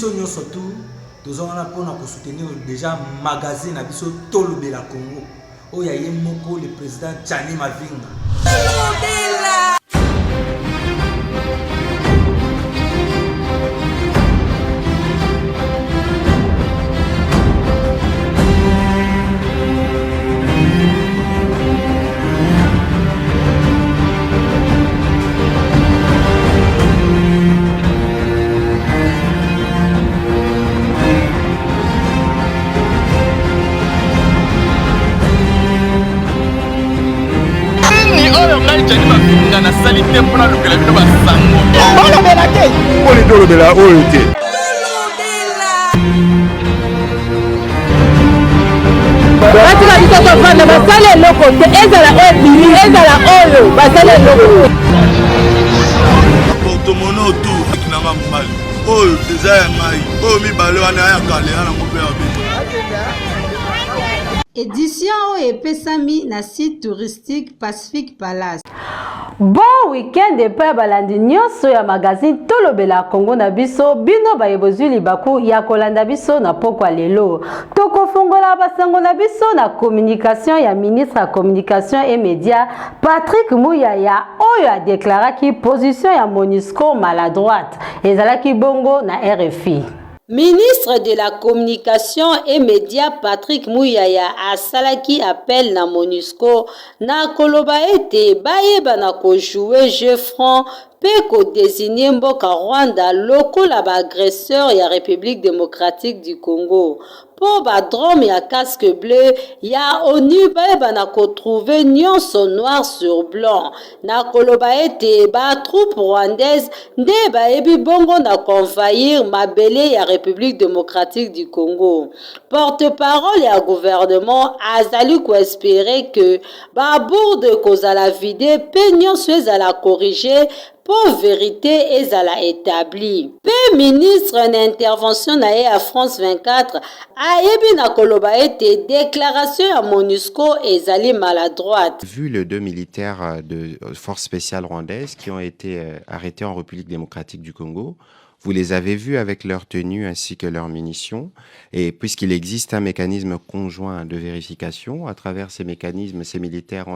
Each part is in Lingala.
biso nyonso tu tozongana mpona kosoutenir déjà magazine na biso Tolobela Congo oyo aye moko le président Tchani Mavinga. Édition epesami na site touristique Pacific Palace. Bon week-end de pa balandi nyonso ya magazine Tolobela Congo na biso bino bayebozwi libaku ya kolanda biso na pokwa lelo. Tokofongola basango na biso na communication ya ministre ya communication et médias Patrick Muyaya oyo a déclaraki position ya MONUSCO maladroite ezalaki bongo na RFI. Ministre de la Communication et Médias Patrick Muyaya asalaki appel na MONUSCO na koloba ete bayeba na ko jouer jeu franc pe ko désigner mboka Rwanda lokola ba agresseur ya République démocratique du Congo. Po ba drone ya casque bleu ya ONU bayeba na ko trouver nyonso noir sur blanc. Na koloba ete ba troupe rwandaise nde bayebi bongo na convaincre mabele ya République démocratique du Congo. Porte-parole ya gouvernement azali ko espérer que ba bourde kozala vide pe nyonso ezala corriger pour vérité ezala établie. Pe ministre en intervention na à France 24 ayebi na koloba ete déclaration à MONUSCO ezali maladroite. Vu les deux militaires de force spéciale rwandaises qui ont été arrêtés en République démocratique du Congo, vous les avez vus avec leur tenue ainsi que leurs munitions. Et puisqu'il existe un mécanisme conjoint de vérification, à travers ces mécanismes, ces militaires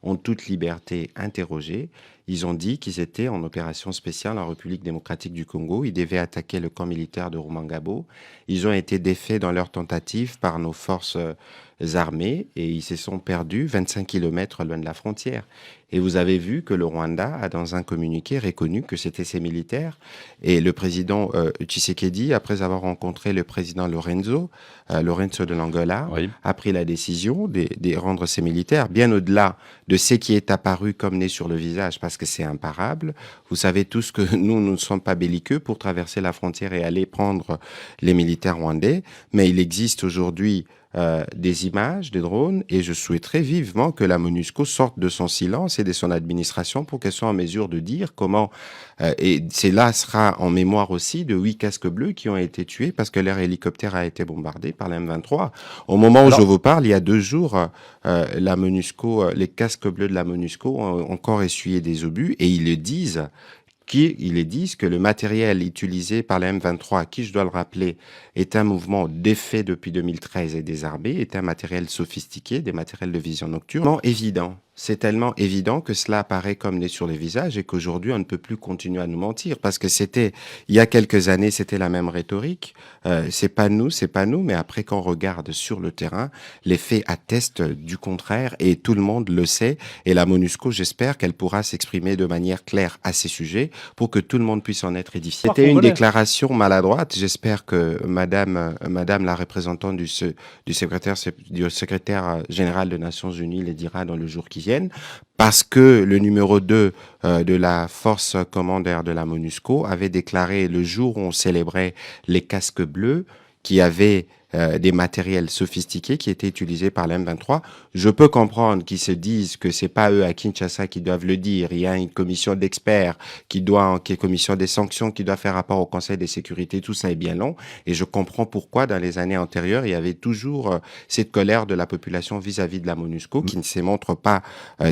ont toute liberté interrogés. Ils ont dit qu'ils étaient en opération spéciale en République démocratique du Congo. Ils devaient attaquer le camp militaire de Rumangabo. Ils ont été défaits dans leur tentative par nos forces armées et ils se sont perdus 25 km loin de la frontière. Et vous avez vu que le Rwanda a dans un communiqué reconnu que c'était ces militaires. Et le président Tshisekedi, après avoir rencontré le président Lorenzo de l'Angola, oui, a pris la décision de rendre ces militaires, bien au-delà de ce qui est apparu comme nez sur le visage, parce que c'est imparable. Vous savez tous que nous ne sommes pas belliqueux pour traverser la frontière et aller prendre les militaires rwandais, mais il existe aujourd'hui des images, des drones, et je souhaiterais vivement que la MONUSCO sorte de son silence et de son administration pour qu'elle soit en mesure de dire comment, et cela sera en mémoire aussi de 8 casques bleus qui ont été tués parce que leur hélicoptère a été bombardé par la M23. Au moment où je vous parle, il y a 2 jours, la MONUSCO, les casques bleus de la MONUSCO ont encore essuyé des obus et ils le disent que le matériel utilisé par la M23, qui, je dois le rappeler, est un mouvement défait depuis 2013 et désarmé, est un matériel sophistiqué, des matériels de vision nocturne. Non, évident. C'est tellement évident que cela apparaît comme nez sur les visages et qu'aujourd'hui, on ne peut plus continuer à nous mentir parce que il y a quelques années, c'était la même rhétorique. C'est pas nous, mais après qu'on regarde sur le terrain, les faits attestent du contraire et tout le monde le sait. Et la MONUSCO, j'espère qu'elle pourra s'exprimer de manière claire à ces sujets pour que tout le monde puisse en être édifié. C'était une déclaration maladroite. J'espère que madame la représentante du secrétaire général des Nations Unies les dira dans le jour qui vient. Parce que le numéro 2 de la force commandeur de la MONUSCO avait déclaré le jour où on célébrait les casques bleus qui avaient des matériels sophistiqués qui étaient utilisés par l'M23. Je peux comprendre qu'ils se disent que c'est pas eux à Kinshasa qui doivent le dire. Il y a une commission d'experts qui est commission des sanctions, qui doit faire rapport au Conseil de sécurité. Tout ça est bien long. Et je comprends pourquoi dans les années antérieures, il y avait toujours cette colère de la population vis-à-vis de la MONUSCO qui ne se montre pas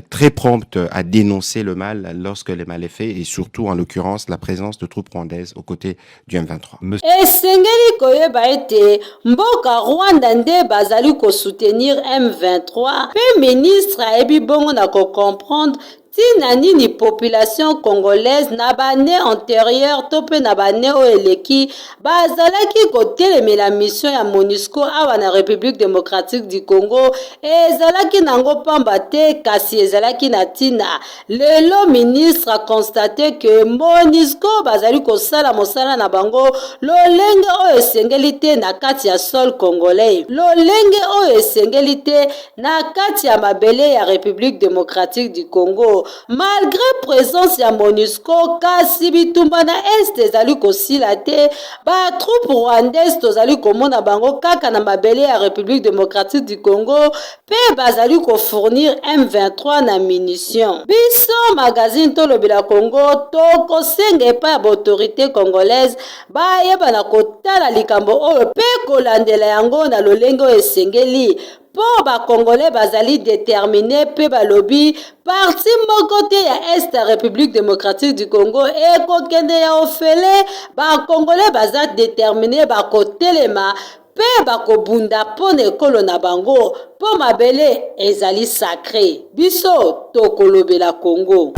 très prompte à dénoncer le mal lorsque le mal est fait et surtout en l'occurrence la présence de troupes rwandaises aux côtés du M23. Esengeli koyeba ete mboka Rwanda nde bazali ko soutenir M23 pe ministre ayebi bongo na ko comprendre tina nini population congolaise na bane antérieure to pe na bane o eleki bazalaki kotelemela mission ya MONUSCO awa na République démocratique du Congo ezalaki nango pamba te kasi ezalaki na tina lelo ministre a constaté que MONUSCO bazali kosala mosala na bango lolenge oyo esengeli te na kati ya sol congolais lolenge oyo esengeli te na kati ya mabele ya République démocratique du Congo. Malgré présence ya MONUSCO kasi bitumba na est ezali kosila te ba troupe rwandaise tozali komona bango kaka na mabele ya République démocratique du Congo pe bazali ko fournir M23 na munitions. Biso magazine Tolobela Congo tokosenga epai ya autorité congolaise bayeba na kotala likambo oyo pe kolandela yango na lolenge oyo esengeli po bakongolais bazali déterminé pe balobi parti moko te ya est ya République démocratique du Congo ekokende ya ofele bakongolais baza déterminé bakotelema pe bakobunda mpo na ekolo na bango po mabele ezali sacré biso tokolobela Congo.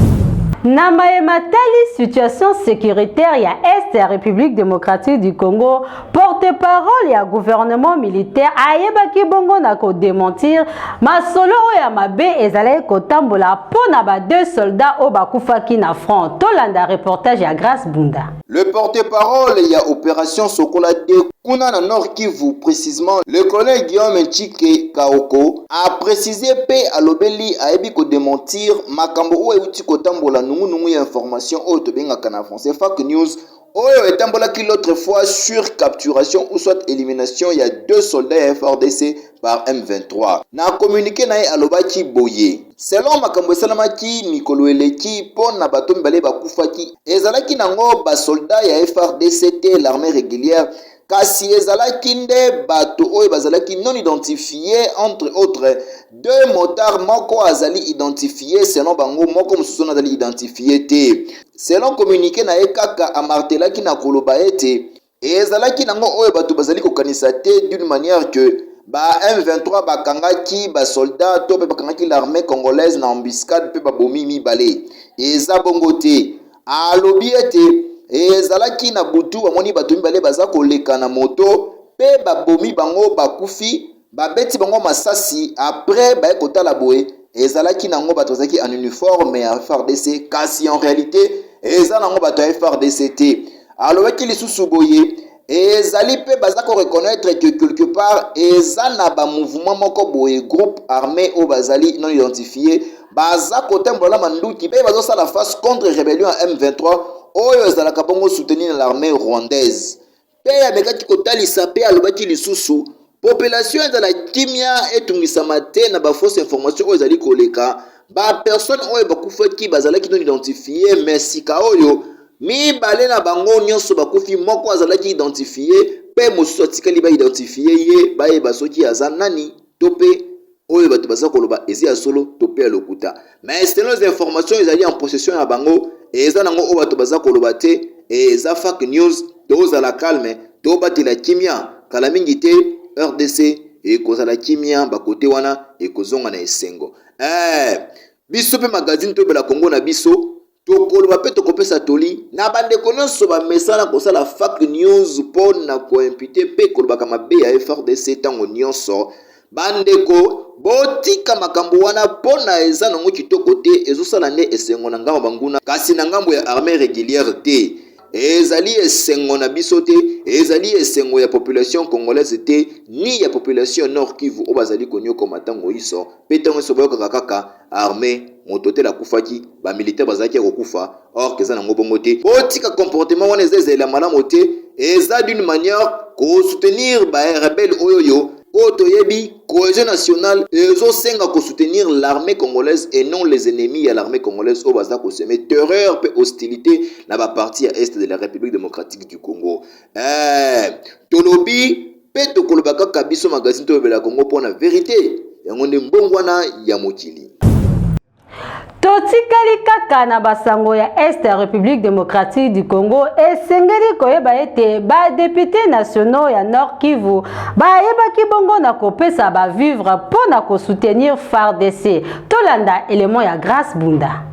Na mayema tali situation sécuritaire ya est ya République démocratique du Congo, porte-parole ya gouvernement militaire ayebaki bongo na ko démentir masolo ya mabe ezalaki kotambola pona ba deux soldats o bakufaki na front. Tolanda reportage ya Grace Bunda. Le porte-parole ya opération Sokola de Kuna na Nord Kivu, précisément, le colonel Guillaume Nchike Kaoko a précisé pe alobeli ayebi ko démentir makambo o euti kotambola nungu ya information o to benga kana français fake news oyo etambolaki l'autre fois sur capturation ou soit élimination il y a deux soldats FRDC par M23 na communiqué na alobaki boye selon makambo esalamaki mikolo eleki po na bato mibale bakufaki ezalaki nango ba soldats ya FRDC te l'armée régulière kasi ezalaki nde bato oyo bazalaki non identifié entre autres deux motards moko azali identifié selon bango moko mosusu azali identifié te selon communiqué na ekaka amartelaki na koloba ete ezalaki nango oyo bato bazali kokanisa te d'une manière que ba M23 bakangaki ba soldats to pe bakangaki l'armée congolaise na embuscade pe babomi mibale eza bongo te alobi ete ezalaki na butu bamoni bato mibale baza koleka na moto pe babomi bango bakufi babeti bango masasi après baye kotala boye ezalaki nango bato bazalaki en uniforme ya FARDC kasi en réalité eza nango bato ya FARDC te alobaki lisusu boye ezali pe baza ko reconnaître que quelque part eza na ba mouvement moko boye groupe armé o bazali non identifié baza kotembola manduki pe bazo sala face contre rébellion à M23 oyo ezalaka bongo soutenir l'armée rwandaise pe abekaki kotalisa pe alobaki lisusu population ezala kimia etungisama te na ba fausse information oyo ezali koleka ba personne oyo bakufaki bazalaki non identifié mais sika oyo mibale na bango nyonso bakufi moko azalaki identifié pe mosusu atikali ba identifié ye bayeba soki aza nani to pe oyo bato baza koloba ezi ya solo to pe ya lokuta mais selon les informations ezali en possession ya bango eza nango oyo bato baza koloba te eza fake news tozala calme tobatela kimia kala mingi te RDC ekozala kimia bakote wana ekozonga na esengo biso pe magazine Tolobela Congo na biso tokoloba pe tokopesa toli na bandeko nyonso bamesana kosala fake news mpo na koimpute pe kolobaka mabe ya FRDC ntango nyonso bandeko botika makambo wana mpo na eza nango kitoko te ezosala nde esengo na ngambo banguna kasi na ngambo ya armée régulière te ezali esengo na biso te, ezali esengo ya population congolaise te, ni ya population Nord Kivu o bazali konyoka matango iso pe ntango so boyoka kaka armée moto te la kufaki ba militaire bazaki ya kokufa or keza nango bongo te. Botika comportement wana ezela malamu te, eza d'une manière ko soutenir ba rebelle oyoyo Oto yebi, cohésion nationale, ezosenga ko soutenir l'armée congolaise et non les ennemis à l'armée congolaise au baza ko semer terreur et hostilité na ba partie à est de la République démocratique du Congo. Tolobi pe to kolobaka kabiso magazine to bela Congo pour la vérité. Yango nde mbongwana ya mokili. Totikali kaka na basango ya Est ya République démocratique du Congo esengeli koyeba ete ba députés nationaux ya Nord Kivu bayebaki bongo na kopesa ba vivre pona ko soutenir FARDC. Tolanda élément ya Grâce Bunda.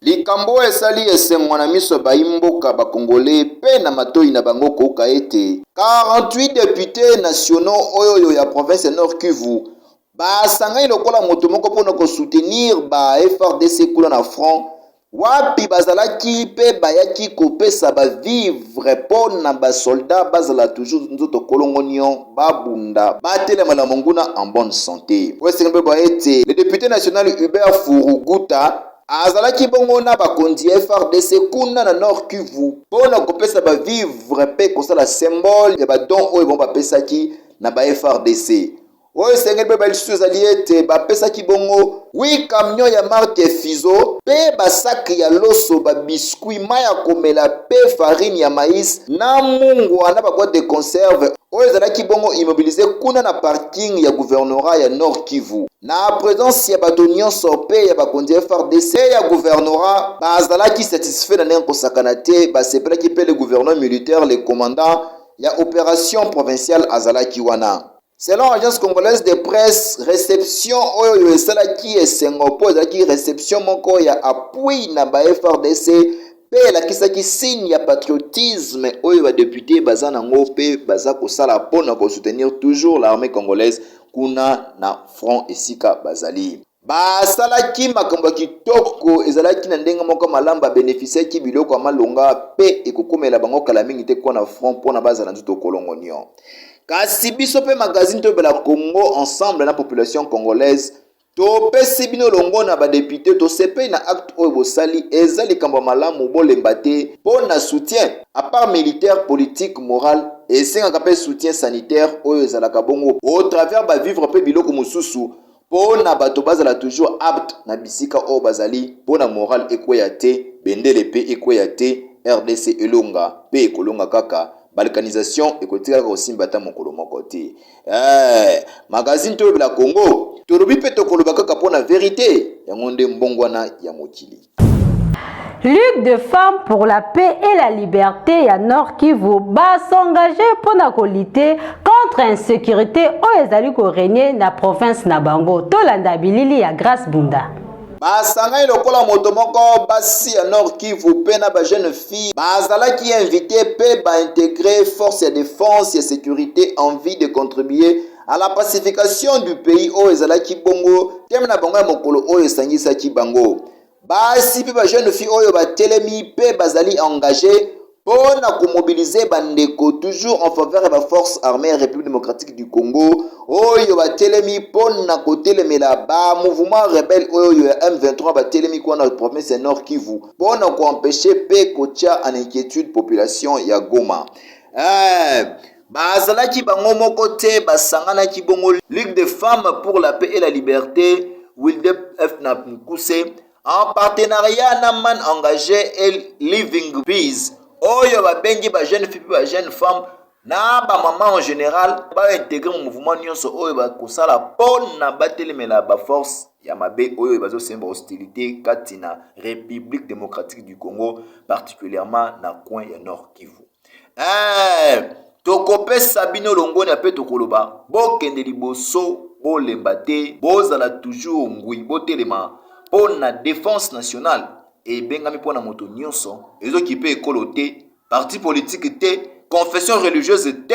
Likambo esali esengo na miso baimboka ba Congolais pe na matoi na bango koka ete 48 députés nationaux oyo ya province Nord Kivu basangani lokola moto moko pona ko soutenir ba FARDC kula na front wapi bazalaki pe bayaki kopesa ba vivre pona ba soldat bazala toujours nzoto kolongonio babunda batelema na monguna en bonne santé. Wesenga ba ete le député national Hubert Furuguta azalaki bongo na bakondi FARDC kuna na Nord Kivu pona kopesa ba vivre pe kosala symbole ya ba don oyo bon bapesaki na ba FARDC. Oyo sengeli pe balisusu ezali ete bapesaki bongo 8 camion ya marque Fizo pe basaki ya loso babiskuit mai ya komela pe farine ya maïs na mungwa na baboîte de conserve oyo ezalaki bongo immobilisé kuna na parking ya gouvernorat ya Nord Kivu. Na présence ya bato nyonso pe ya bakondi FARDC ya gouvernorat bazalaki satisfait na ndenge kosakana te, basepelaki pe le gouverneur militaire le commandant ya opération provinciale azalaki wana. Selon l'agence congolaise de presse, réception oyo esalaki esengo po ezalaki réception moko ya appui na ba FARDC pe elakisaki signe ya patriotisme oyo ba député baza nango pe baza kosala pona ko soutenir toujours l'armée congolaise kuna na front esika bazali. Basalaki makambo kitoko ezalaki na ndenge moko malamba bénéficiaki biloko malonga pe ekokomela bango kala mingi te kwa na front pona bazala nzuto kolongonio. Kasi biso pe magazine to bela Congo ensemble na population congolaise to pesi bino longo na ba député to sepe na acte oyo bosali ezali kamba malamu bolemba te pona soutien à part militaire politique moral et senga pe soutien sanitaire oyo ezalaka bongo au travers ba vivre pe biloko mususu pona bato bazala toujours apte na bisika oyo bazali pona moral ekweya te bendele pe ekweya te RDC elonga pe ekolonga kaka balkanisation ekotika ko simba ta mokolo moko te. Magazine to bela Congo tolobi pe tokoloba kaka pona vérité yango nde mbongwana ya mokili. Ligue de femmes pour la paix et la liberté ya Nord Kivu va s'engager pour lutter contre l'insécurité au ezali ko régner na province na bango. Tolanda bilili ya Grâce Bunda. Basangani lokola moto moko basi ya Nord Kivu pe na ba jeune fille bazalaki invité pe ba intégrer force de défense et sécurité en vue de contribuer à la pacification du pays o ezalaki bongo tem na bango ya mokolo oyo esangisaki bango. Basi pe ba jeune fille oyo ba telemi pe bazali engagé pour mobiliser bandeko toujours en faveur de la force armée République démocratique du Congo oyo ba telemi pour na kotelemela ba mouvement rebelle oyo M23 ba telemi kwa na province Nord Kivu pour na ko empêcher pe kotia en inquiétude population ya Goma. Bazalaki bango moko te basangana ki bongo Ligue des femmes pour la paix et la liberté Wildep F na Nkuse en partenariat na man engagé et Living Peace oyo ba bengi ba jeune fille ba jeune femme na ba maman en général ba intégrer mon mouvement nyonso oyo ba kosala pona batelemela ba force ya mabe oyo bazo semba hostilité katina République démocratique du Congo particulièrement na coin ya Nord Kivu. Tokopesa bino longo na pe tokoloba bokende liboso bolemba te bozala toujours ngui botelema pona défense nationale et bengami pona moto nyonso ezoki pe ekolo te parti politique te confession religieuse te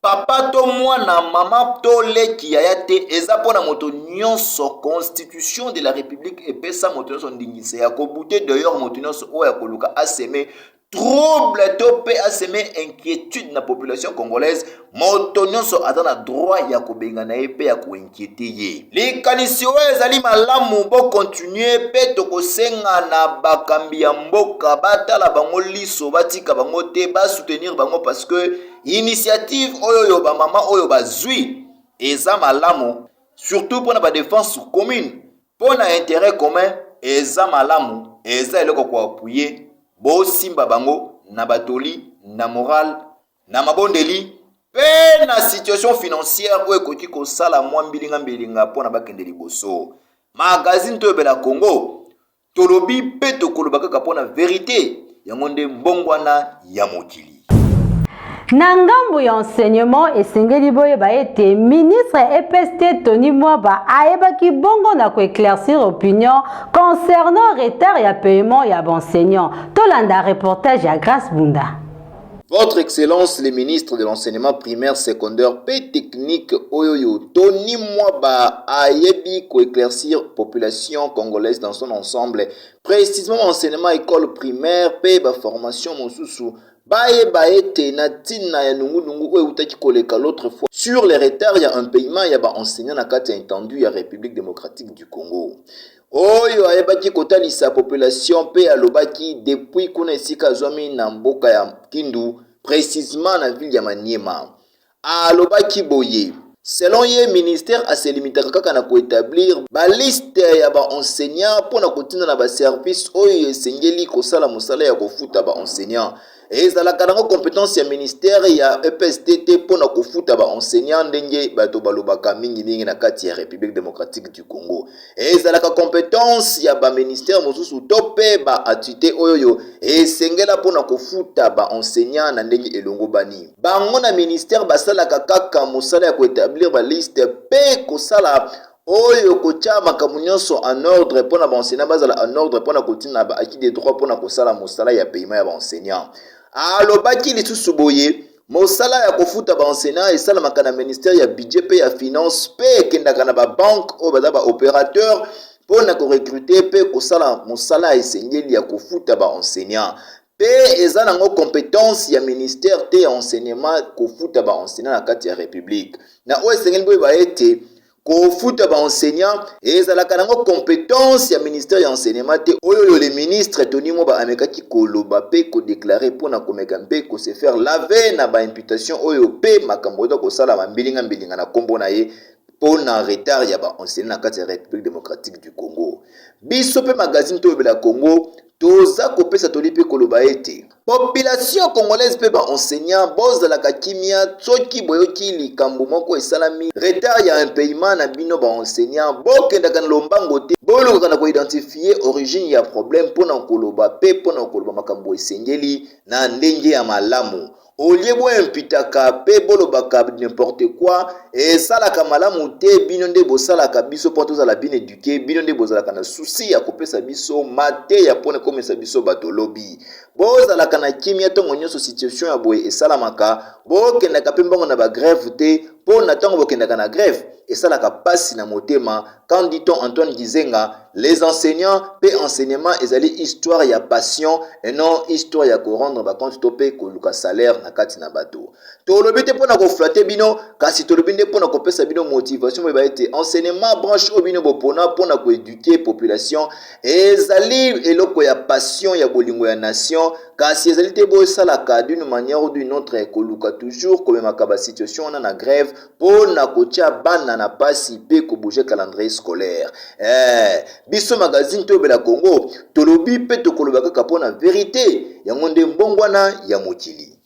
papa to mwana mama to leki yaya te eza pona moto nyonso constitution de la république epesa moto nyonso ndingise ya kobute d'ailleurs moto nyonso oyo akoluka aseme trouble to pe a semé inquiétude na population congolaise, moto nyonso aza na droit ya kobenga na ye pe ya koinquiéter ye. Likanisi oyo ezali malamu bo continuer pe tokosenga na bakambi ya mboka batala bango liso batika bango te ba soutenir bango parce que initiative oyo yo ba mama oyo bazwi eza malamu surtout pour na défense commune pour na intérêt commun eza malamu eza eloko ko appuyer bo simba bango na batoli na moral na mabondeli pe na situation financière oyo ekoti kosala mwa mbilinga mpona bakende liboso. Magazine to bela Congo tolobi pe tokoloba kaka mpona vérité yango nde mbongwana ya mokili. Na ngambu ya enseignement esengeli boyeba ete ministre EPST Tony Mwaba ayebaki bongo na koéclaircir opinion concernant retard ya paiement ya enseignant. Tolanda reportage ya Grace Bunda. Votre Excellence, le ministre de l'enseignement primaire, secondaire et technique, Oyoyo Tony Mwaba, a yebi éclaircir population congolaise dans son ensemble, précisément enseignement école primaire, pe ba formation mosusu, baye baete na tina ya nungu oyo utaki koleka l'autre fois. Sur les retards, il y a un paiement, il y a ba enseignant na kati entendu ya République démocratique du Congo. Oyo ayebaki kotalisa population pe alobaki depuis kuna esika zwami na mboka ya Kindu précisément na ville ya Maniema. Alobaki boye selon ye ministère a se limité kaka na ko établir ba liste ya ba enseignants pona kotinda na ba service oyo esengeli kosala mosala ya kofuta ba enseignants. Ezalaka nango compétence ya ministère ya EPSTT pona kofuta ba enseignant ndenge bato balobaka mingi na kati ya République démocratique du Congo. Ezalaka compétence ya ba ministère mosusu tope ba atité oyoyo esengela pona kofuta ba enseignant na ndenge elongo bani. Bango na ministère basalaka kaka mosala ya ko établir ba liste pe kosala oyo kocha makambo nyonso en ordre pona ba enseignant bazala en ordre pona kotina ba acquis des droits pona kosala mosala ya paiement ya ba enseignant. Alobaki lisusu boye mosala ya kofuta ba enseignant esalamaka na ministère ya budget pe ya finance pe kendaka na ba banque o baza ba opérateur pona ko recruter pe kosala mosala esengeli ya kofuta ba enseignant pe eza nango compétence ya ministère te ya enseignement kofuta ba enseignant na kati ya république na o esengeli boye ba ete kofuta ba enseignant ezalaka nango compétence ya ministère ya enseignement te oyo le ministre Tony Mwaba amekaki koloba pe ko déclarer pona komeka mpe ko se faire laver na ba imputation oyo pe makambo to kosala mambilinga na kombo na ye pona retard ya ba enseignant na kati ya République démocratique du Congo. Biso pe magazine to bela Congo toza kopesa tolipe koloba ete population congolaise pe ba enseignant bozalaka kimia tsoki boyoki likambo moko esalami retard ya un paiement na bino ba enseignant bokendaka na lombango te bolokaka na ko identifier origine ya problème pona koloba pe pona koloba makambo esengeli na ndenge ya malamu. Olie bo imputaka pe bolobaka n'importe quoi esalaka malamu te bino nde bosalaka biso po tozala bien éduqué bino nde bozalaka na souci ya kopesa biso mate ya pona komesa biso bato lobi bozalaka na kimia tongo nyonso situation ya boye esalamaka bokendaka pe mbongo na ba grève te pona tongo bokendaka na grève esalaka pasi na motema. Quand dit-on Antoine Gizenga, les enseignants pe enseignement ezali histoire ya passion et non histoire ya ko rendre ba compte topé ko luka salaire na kati na bato. Tolobi te pona ko flatter bino kasi tolobi nde pona ko pesa bino motivation ba ete enseignement branche o bino bopona pona ko éduquer population ezali eloko ya passion ya bolingo ya nation kasi ezali te bo salaka d'une manière ou d'une autre ko luka toujours comme makaba situation na grève pona ko tia bana na pasi pe ko bouger calendrier scolaire. Biso magazine to bela Congo tolobi pe to koloba kaka pona vérité yango nde mbongwana ya mokili.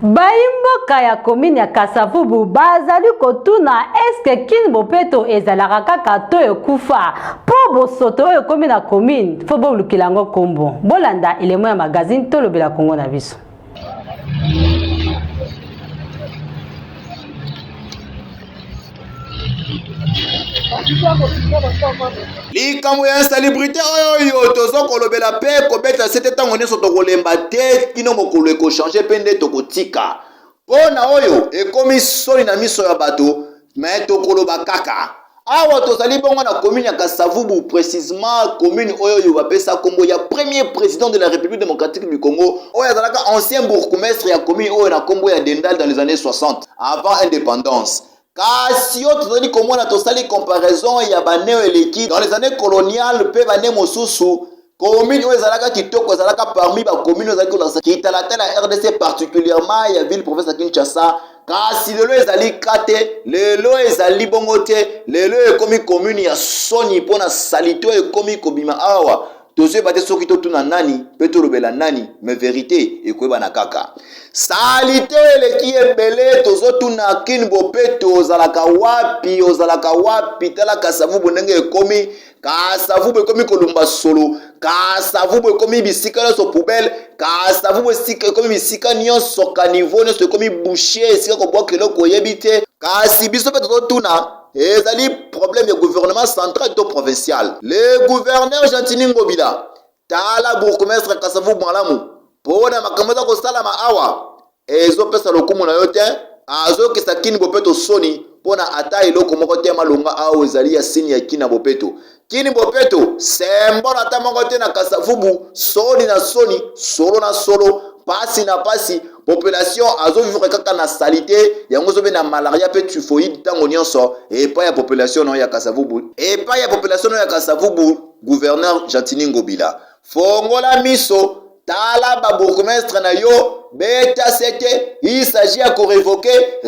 Baimboka ya commune ya Kasavubu bazali kotuna eske kin bopeto ezalaka kaka to ekufa po bosoto oyo komi na commune fo bolukila ngo kombo bolanda elemo ya magazine to lobela Congo na biso. Likambo ya insalubrité oyo tozo kolobela pe kobeta sete tango neso tokolemba te kino mokolo eko changer pe nde tokotika pona oyo ekomi soli na miso ya bato me tokoloba kaka awa tozali bongo na commune ya Kasavubu, précisément commune oyo bapesa kombo ya premier président de la République démocratique du Congo oyo azalaka ancien bourgmestre ya commune oyo na kombo ya Dendal dans les années 60 avant indépendance. Kasi yo tozali komona tosali comparaison ya baneo eleki dans les années coloniales pe bane mosusu commune oyo ezalaka kitoko ezalaka parmi ba commune oyo ezalaki kitalatala RDC particulièrement ya ville province ya Kinshasa. Kasi lelo ezali kate, lelo ezali bongo te, lelo ekomi commune ya soni pona salito ekomi kobima awa. Tozo bate soki to tuna nani, pe to lobela nani, mais vérité ekoyeba na kaka. Salite eleki ebele tozo tuna kin bopeto ozalaka wapi tala Kasavubu ndenge ekomi Kasavubu ekomi kolumba solo, Kasavubu ekomi bisika nyonso poubelle, Kasavubu ekomi bisika nyonso kanivo nyonso ekomi boucher esika kobwaka eloko oyebi te. Kasi biso mpe tozotuna ezali problème ya gouvernement central to provincial. Le gouverneur Gentini Ngobila tala bourgmestre Kasavubu malamu pona makambo za kosalama awa ezopesa lokumu na yo te azokisa kini bopeto soni pona ata eloko moko te malonga awa ezali ya sini ya kina bopeto. Kini bopeto sembo na tamongo te na Kasavubu soni na soni, solo na solo, pasi na pasi, population azovivre kaka na salite yango zobe na malaria pe typhoïde tango nyonso epa ya population no ya Kasavubu. Epa ya population no ya Kasavubu gouverneur Gentini Ngobila fongola miso tala ba bourgmestre na yo beta sete il s'agit à révoquer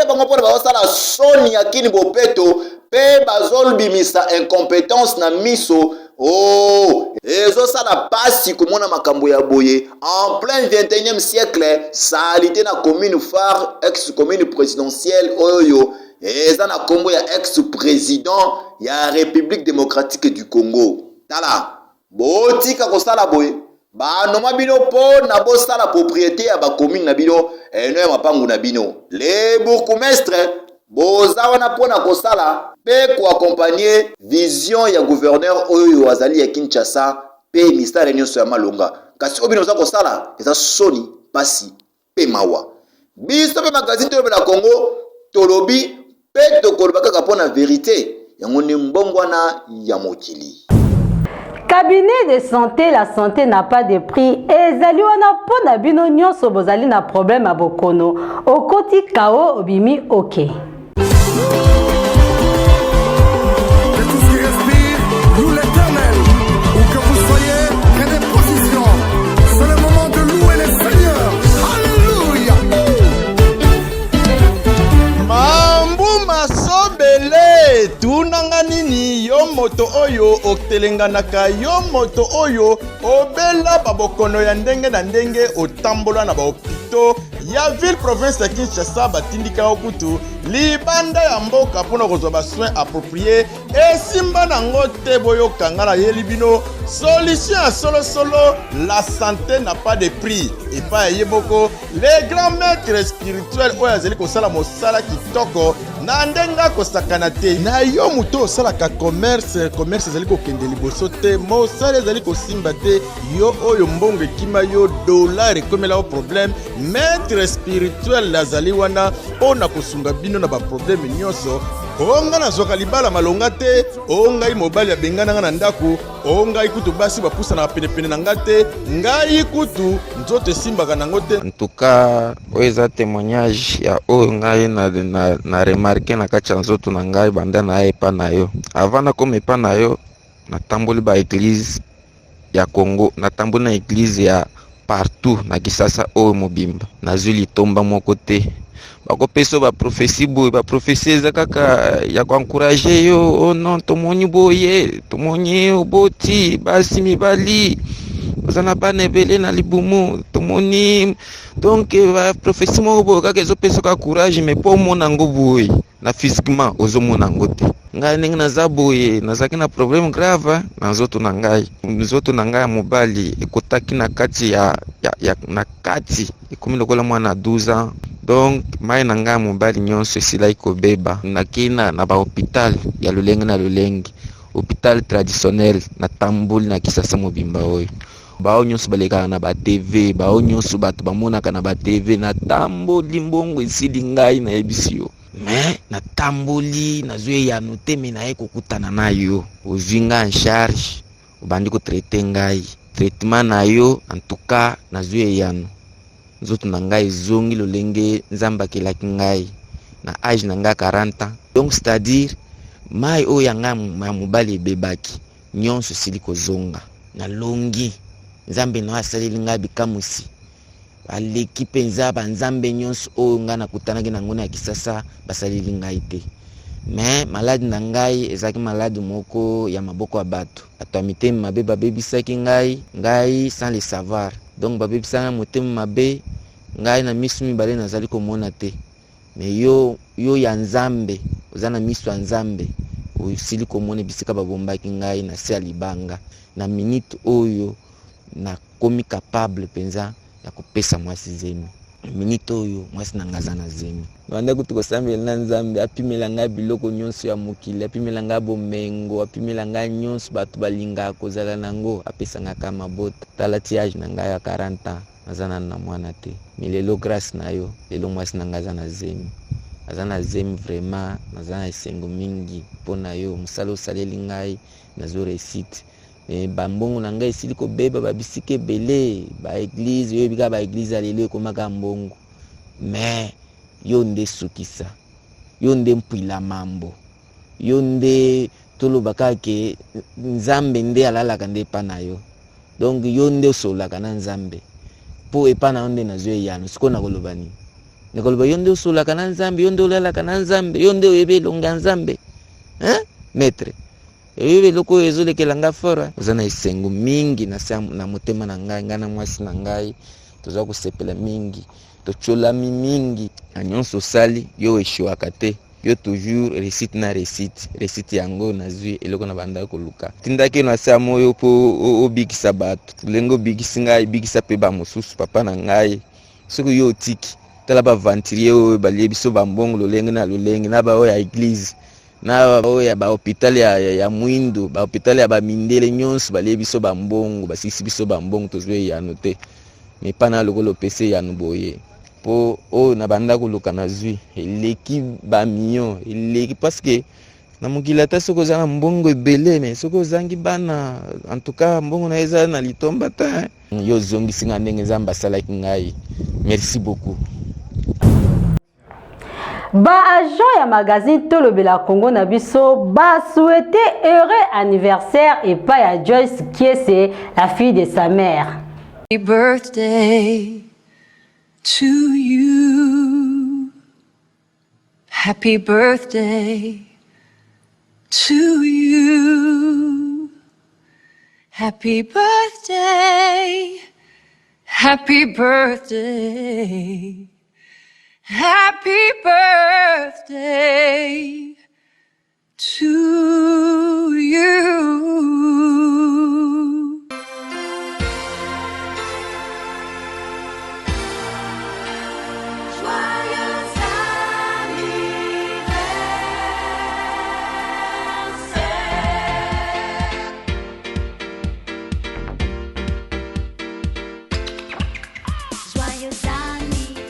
bango pona basala soni ya kini bopeto pe bazol bimisa incompétence na miso. Oh, ezo sala pasi komona makambo ya boye en plein 21e siècle salite na commune phare ex-commune présidentielle oyo eza na kombo ya ex-président ya République démocratique du Congo. Tala botika kosala boye banoma bino po na bosala propriété ya ba commune na bino eno ya mapangu na bino. Les bourgmestres boza wana pona kosala pe ko accompagner vision ya gouverneur oyo azali ya Kinshasa pe ministère nyonso ya malonga. Kasi obino za kosala eza soni pasi pe mawa. Biso pe magazine to na Congo tolobi pe to koloba kaka pona vérité yango ni mbongwana ya mokili. Cabinet de santé, la santé n'a pas de prix. Ezali wana pona bino nyonso bozali na problème à bokono. Okoti kao obimi ok. Tunanga nini yo moto oyo otelenganaka yo moto oyo obela babokono ya ndenge na ndenge otambola na bahopito ya ville province ya Kinshasa batindika okutu libanda ya mboka mpona kozwa basoin approprié esimba nango te boyokanga na yeli bino solution ya solosolo la santé n'a pas de prix epa yeboko les grands maîtres spirituels oyo azali kosala mosala kitoko na ndenga kosakana te na yo moto osalaka commerce ezali kokende liboso te mosala ezali kosimba te yo oyo mbongo ekima yo dollar ekomela o problème maître spirituel azali wana mpona kosunga bino na baproblème nyonso onga nazwaka libala malonga te ongai mobali abengananga na ndako ongai kutu basi bapusana penepene na nga te ngai kutu nzoto esimbaka nango te. En tout cas oyo eza témoignage ya oyo ngai na remarke na kati ya nzoto na ngai banda na epa na yo avant nakoma epa na yo natamboli ba église ya Congo natamboli na église ya partout na Kisasa oyo mobimba nazwi litomba moko te bakopesa baprophétie boye baprophétie eza kaka ya koencourage yo oh non tomoni boye tomoni oboti basi mibali baza na bana ebele na libumu tomoni donc baprophétie moko boye kaka ezopesa ka courage mais mpo omona yango boye na physiquement ozomona yango te. Ngai ndenge naza boye nazalaki na problème grave na nzoto na ngai ya mobali ekotaki na kati ya na kati ekomi lokola mwana 12 ans. Donc mai na ngai mobali nyonso esilai kobeba nakina na bahôpital ya lolenge na lolenge hôpital traditionnel na tamboli na Kisasa mobimba oyo bao nyonso balekaka na ba-TV bao nyonso bato bamonaka na ba-TV na tamboli mbongo esili ngai na yebisi yo mais natamboli nazwi eyano te me naye kokutana na yo ozwi nga en charge obandi kotraite ngai traitement na yo en tout cas nazwi eyano nzoto na ngai ezongi lolenge nzambe akelaki ngai na age na ngai 40 ans donc c'est-à-dire mai oyo ya ngai ya mobali ebebaki nyonso esili kozonga nalongi nzambe na asaleli ngai bikamusi baleki mpenza banzambe nyonso oyo ngai nakutanaki nango na kisasa basaleli ngai te mais maladi na ngai ezalaki maladi moko ya maboko ya bato ya mitema mabe babebisaki ngai sans le savoir donc babebisaka motema mabe ngai na misu mibale nazali komona te mais yo ya nzambe oza na misu ya nzambe osili komona bisika babombaki ngai na se ya libanga na minute oyo nakomi capable mpenza ya kopesa mwasi zemi minute oyo mwasi na ngaza na zemi banda kutukosambela na nzambe apimela ngai biloko nyonso ya mokili apimela ngai bomengo apimela ngai nyonso bato balingaka kozala nango apesangaka mabota tala ti age na ngai ya 40 ans naza nanu na mwana te me lelo grâce na yo lelo mwasi na ngai aza na zemi aza na zemi vraiment naza na esengo mingi mpo na yo mosala osaleli ngai nazo réussite bambongo na ngai esili kobeba babisika ebele baeglize oyo ebika baeglize ya lelo ekomaka mbongo mais yo nde sukisa yo nde mpwila mambo yo nde tolobaka ke nzambe nde alalaka nde epa na yo donc yo nde osololaka na nzambe mpo epa na yo nde nazwi eyano sikoyo nakoloba nini nakoloba yo nde osololaka na nzambe yo nde olalaka na nzambe yo nde oyeba elongo ya nzambe maître eyo eloko oyo ezolekela nga fora oza na esengo mingi na motema na ngai na mwasi na ngai toza kosepela mingi tocholami mingi na nyonso osali yo eshiwaka te yo toujours réussite na réussite yango nazwi eloko na banda koluka tindaki na sa moyo mpo obikisa bato lenge obikisi ngai bikisa mpe bamosusu papa na ngai soki yo otiki tala bavanturier oyo balie biso bambongo lolenge na lolenge na baoyo ya eglize na baoyo ya bahôpital ya mwindo bahôpital ya bamindele nyonso balie biso bambongo basisi biso bambongo tozwi eyano te me pa na lokolo pese eyano boye mpo oyo na banda koluka nazwi eleki bamillion eleki parceke na mokili ata soki oza na mbongo ebele me soki ozangi bana en tout cas mbongo na eza na litomba ta yo ozongisi nga ndenge nzambe asalaki ngai merci beaucoup. Agent ya magazine Tolobela Congo na biso souhaité heureux anniversaire et pas à Joyce Kiese, la fille de sa mère. Happy birthday to you. Happy birthday to you. Happy birthday. Happy birthday. Happy birthday to you. Joyeux anniversaire. Joyeux anniversaire.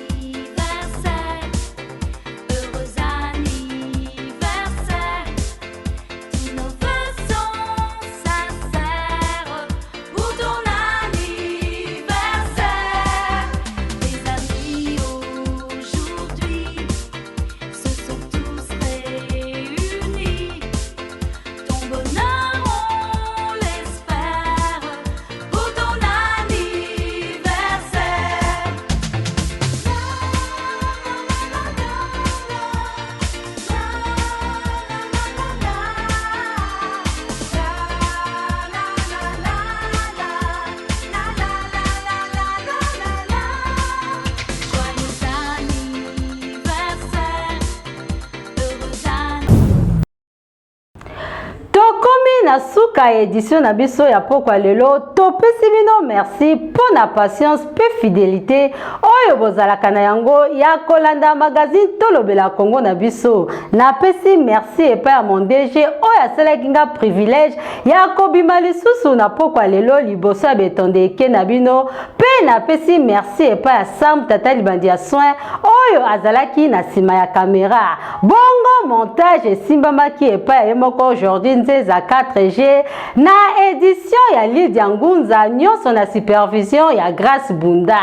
na suka édition na biso ya pokwa lelo topesi bino merci pour na patience pe fidélité oyo bozalaka na yango ya kolanda magazine tolobela Congo na biso. Na pesi merci epa ya mon DG oyo asalaki nga privilège ya kobima lisusu na pokwa lelo liboso ya betonde eke na bino pe na pesi merci epa ya Sam Tata Libandi ya soin oyo azalaki na sima ya caméra. Bongo montage esimbamaki epa ya yemoko aujourd'hui nzeza 4G na édition ya Lydia Ngunza nyonso na supervision ya Grace Bunda.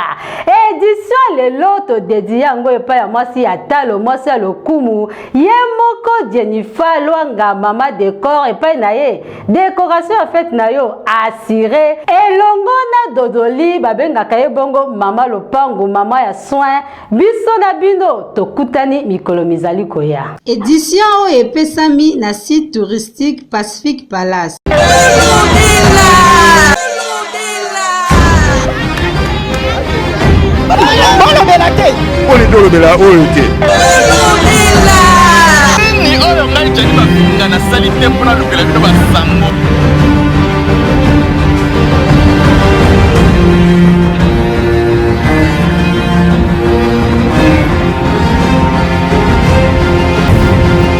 Édition lelo to dédié yango epa ya mwasi ya talo mwasi ya lokumu yemoko Jennifer Lwanga mama décor epa na ye décoration en fait na yo assuré elongo na Dodoli babengaka ye bongo mama lopango mama ya soin biso na bino tokutani mikolo mizali koya. Édition oyo epesami na site touristique Pacific Palace. Ni oyo ngai jani bafinga na sali te mpona lukela bino basango